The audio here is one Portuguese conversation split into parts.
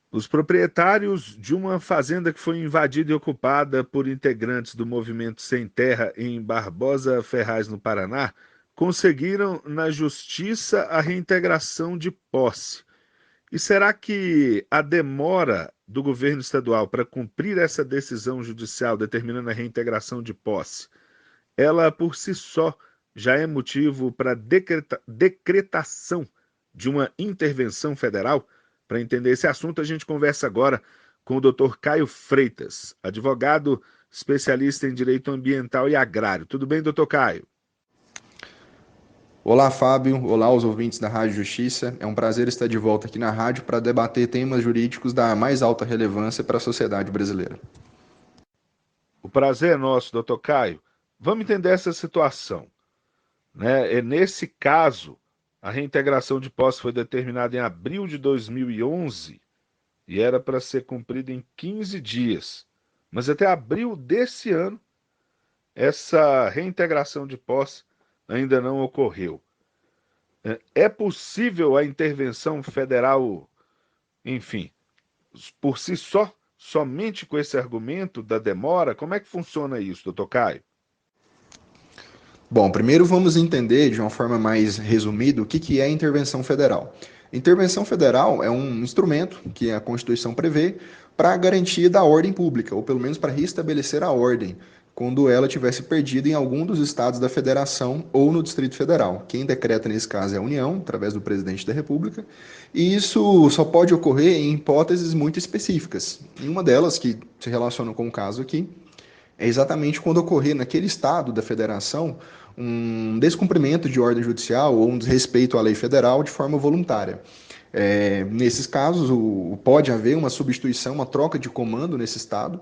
Os proprietários de uma fazenda que foi invadida e ocupada por integrantes do Movimento Sem Terra em Barbosa Ferraz, no Paraná, conseguiram na justiça a reintegração de posse. E será que a demora do governo estadual para cumprir essa decisão judicial determinando a reintegração de posse, ela por si só já é motivo para decretação de uma intervenção federal? Para entender esse assunto, a gente conversa agora com o Dr. Caio Freitas, advogado especialista em direito ambiental e agrário. Tudo bem, doutor Caio? Olá, Fábio. Olá, os ouvintes da Rádio Justiça. É um prazer estar de volta aqui na rádio para debater temas jurídicos da mais alta relevância para a sociedade brasileira. O prazer é nosso, doutor Caio. Vamos entender essa situação, né? Nesse caso, a reintegração de posse foi determinada em abril de 2011 e era para ser cumprida em 15 dias. Mas até abril desse ano, essa reintegração de posse ainda não ocorreu. É possível a intervenção federal, enfim, por si só, somente com esse argumento da demora? Como é que funciona isso, doutor Caio? Bom, primeiro vamos entender de uma forma mais resumida o que é a intervenção federal. Intervenção federal é um instrumento que a Constituição prevê para a garantia da ordem pública, ou pelo menos para restabelecer a ordem, quando ela tivesse perdido em algum dos estados da federação ou no Distrito Federal. Quem decreta nesse caso é a União, através do presidente da República, e isso só pode ocorrer em hipóteses muito específicas. E uma delas, que se relaciona com o caso aqui, é exatamente quando ocorrer naquele estado da federação um descumprimento de ordem judicial ou um desrespeito à lei federal de forma voluntária. Nesses casos, pode haver uma substituição, uma troca de comando nesse estado,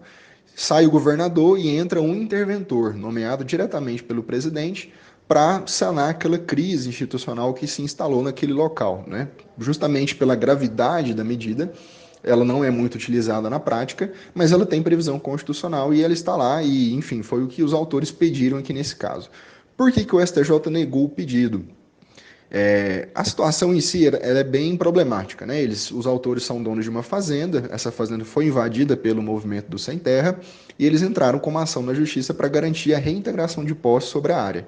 sai o governador e entra um interventor, nomeado diretamente pelo presidente, para sanar aquela crise institucional que se instalou naquele local. Né? Justamente pela gravidade da medida, ela não é muito utilizada na prática, mas ela tem previsão constitucional e ela está lá e, enfim, foi o que os autores pediram aqui nesse caso. Por que o STJ negou o pedido? A situação em si ela é bem problemática, né? Os autores são donos de uma fazenda, essa fazenda foi invadida pelo movimento do Sem Terra e eles entraram com uma ação na justiça para garantir a reintegração de posse sobre a área.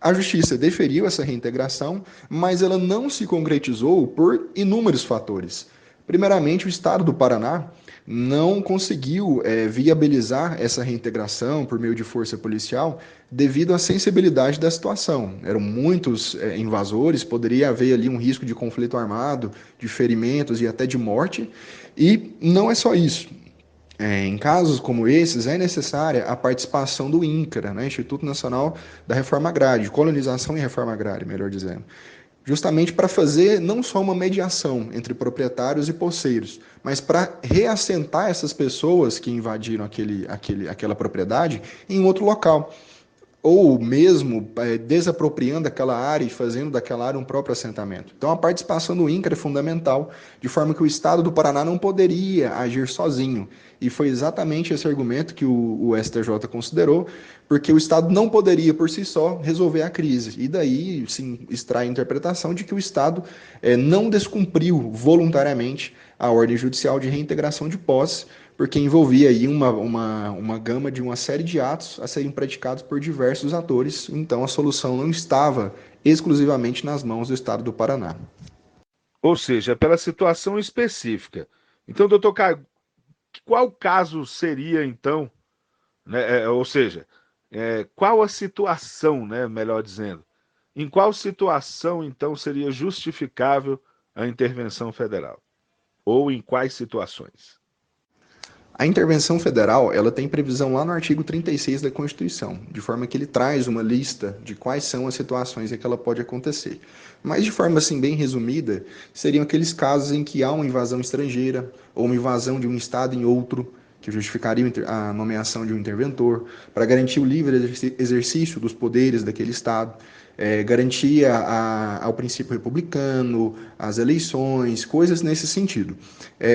A justiça deferiu essa reintegração, mas ela não se concretizou por inúmeros fatores. Primeiramente, o Estado do Paraná não conseguiu viabilizar essa reintegração por meio de força policial devido à sensibilidade da situação. Eram muitos invasores, poderia haver ali um risco de conflito armado, de ferimentos e até de morte. E não é só isso. Em casos como esses, é necessária a participação do INCRA, né, Instituto Nacional da Reforma Agrária, de Colonização e Reforma Agrária, melhor dizendo, justamente para fazer não só uma mediação entre proprietários e poceiros, mas para reassentar essas pessoas que invadiram aquela propriedade em outro local ou mesmo desapropriando aquela área e fazendo daquela área um próprio assentamento. Então, a participação do INCRA é fundamental, de forma que o Estado do Paraná não poderia agir sozinho. E foi exatamente esse argumento que o STJ considerou, porque o Estado não poderia, por si só, resolver a crise. E daí se extrai a interpretação de que o Estado não descumpriu voluntariamente a ordem judicial de reintegração de posse, porque envolvia aí uma gama de uma série de atos a serem praticados por diversos atores, então a solução não estava exclusivamente nas mãos do Estado do Paraná. Ou seja, pela situação específica. Então, doutor Caio, qual caso seria, então, né, ou seja, qual a situação, né, melhor dizendo, em qual situação, então, seria justificável a intervenção federal? Ou em quais situações? A intervenção federal, ela tem previsão lá no artigo 36 da Constituição, de forma que ele traz uma lista de quais são as situações em que ela pode acontecer. Mas de forma assim bem resumida, seriam aqueles casos em que há uma invasão estrangeira ou uma invasão de um estado em outro, que justificaria a nomeação de um interventor, para garantir o livre exercício dos poderes daquele estado, garantia ao princípio republicano, às eleições, coisas nesse sentido.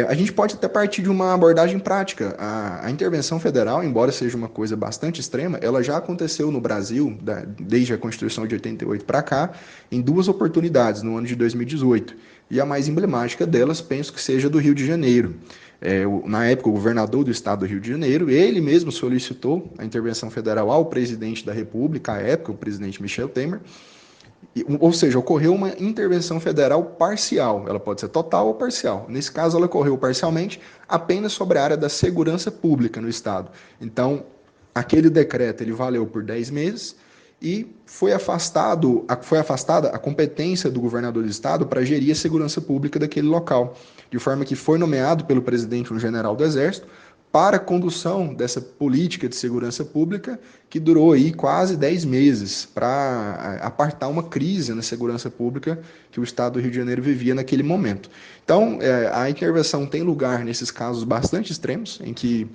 A gente pode até partir de uma abordagem prática. A intervenção federal, embora seja uma coisa bastante extrema, ela já aconteceu no Brasil, desde a Constituição de 88 para cá, em duas oportunidades, no ano de 2018. e a mais emblemática delas, penso que seja do Rio de Janeiro. Na época, o governador do estado do Rio de Janeiro, ele mesmo solicitou a intervenção federal ao presidente da República, à época, o presidente Michel Temer, ou seja, ocorreu uma intervenção federal parcial, ela pode ser total ou parcial. Nesse caso, ela ocorreu parcialmente apenas sobre a área da segurança pública no estado. Então, aquele decreto ele valeu por 10 meses e foi afastada a competência do governador do estado para gerir a segurança pública daquele local, de forma que foi nomeado pelo presidente um general do Exército para a condução dessa política de segurança pública que durou aí quase 10 meses para apartar uma crise na segurança pública que o estado do Rio de Janeiro vivia naquele momento. Então, a intervenção tem lugar nesses casos bastante extremos, em que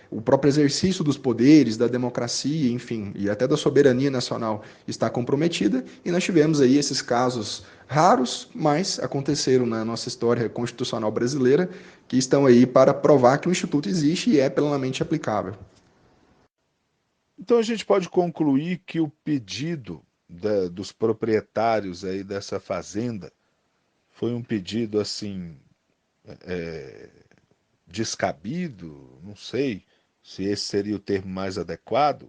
o próprio exercício dos poderes, da democracia, enfim, e até da soberania nacional está comprometida, e nós tivemos aí esses casos raros, mas aconteceram na nossa história constitucional brasileira, que estão aí para provar que o Instituto existe e é plenamente aplicável. Então a gente pode concluir que o pedido dos proprietários aí dessa fazenda foi um pedido assim descabido, não sei se esse seria o termo mais adequado.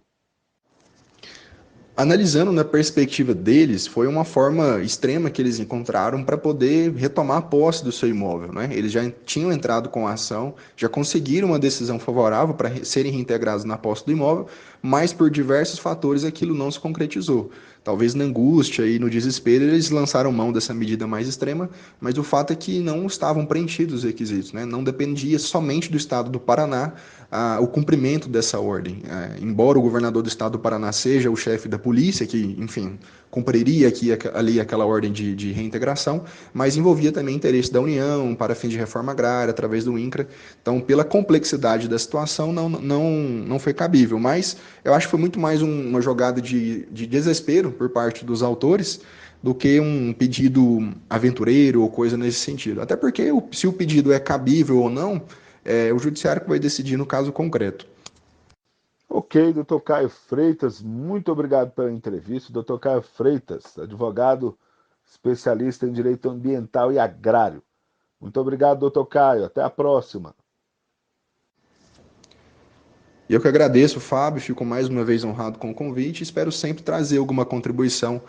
Analisando na perspectiva deles, foi uma forma extrema que eles encontraram para poder retomar a posse do seu imóvel, né? Eles já tinham entrado com a ação, já conseguiram uma decisão favorável para serem reintegrados na posse do imóvel, mas por diversos fatores aquilo não se concretizou. Talvez na angústia e no desespero eles lançaram mão dessa medida mais extrema, mas o fato é que não estavam preenchidos os requisitos, né? Não dependia somente do estado do Paraná o cumprimento dessa ordem. Embora o governador do estado do Paraná seja o chefe da polícia, que, enfim, cumpriria ali aquela ordem de reintegração, mas envolvia também interesse da União para fins de reforma agrária, através do INCRA. Então, pela complexidade da situação, não foi cabível. Mas eu acho que foi muito mais uma jogada de desespero por parte dos autores do que um pedido aventureiro ou coisa nesse sentido. Até porque, se o pedido é cabível ou não, o judiciário que vai decidir no caso concreto. Ok, doutor Caio Freitas, muito obrigado pela entrevista. Doutor Caio Freitas, advogado especialista em direito ambiental e agrário. Muito obrigado, doutor Caio. Até a próxima. Eu que agradeço, Fábio, fico mais uma vez honrado com o convite e espero sempre trazer alguma contribuição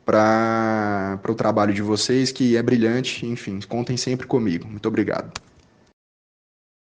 para o trabalho de vocês, que é brilhante. Enfim, contem sempre comigo. Muito obrigado.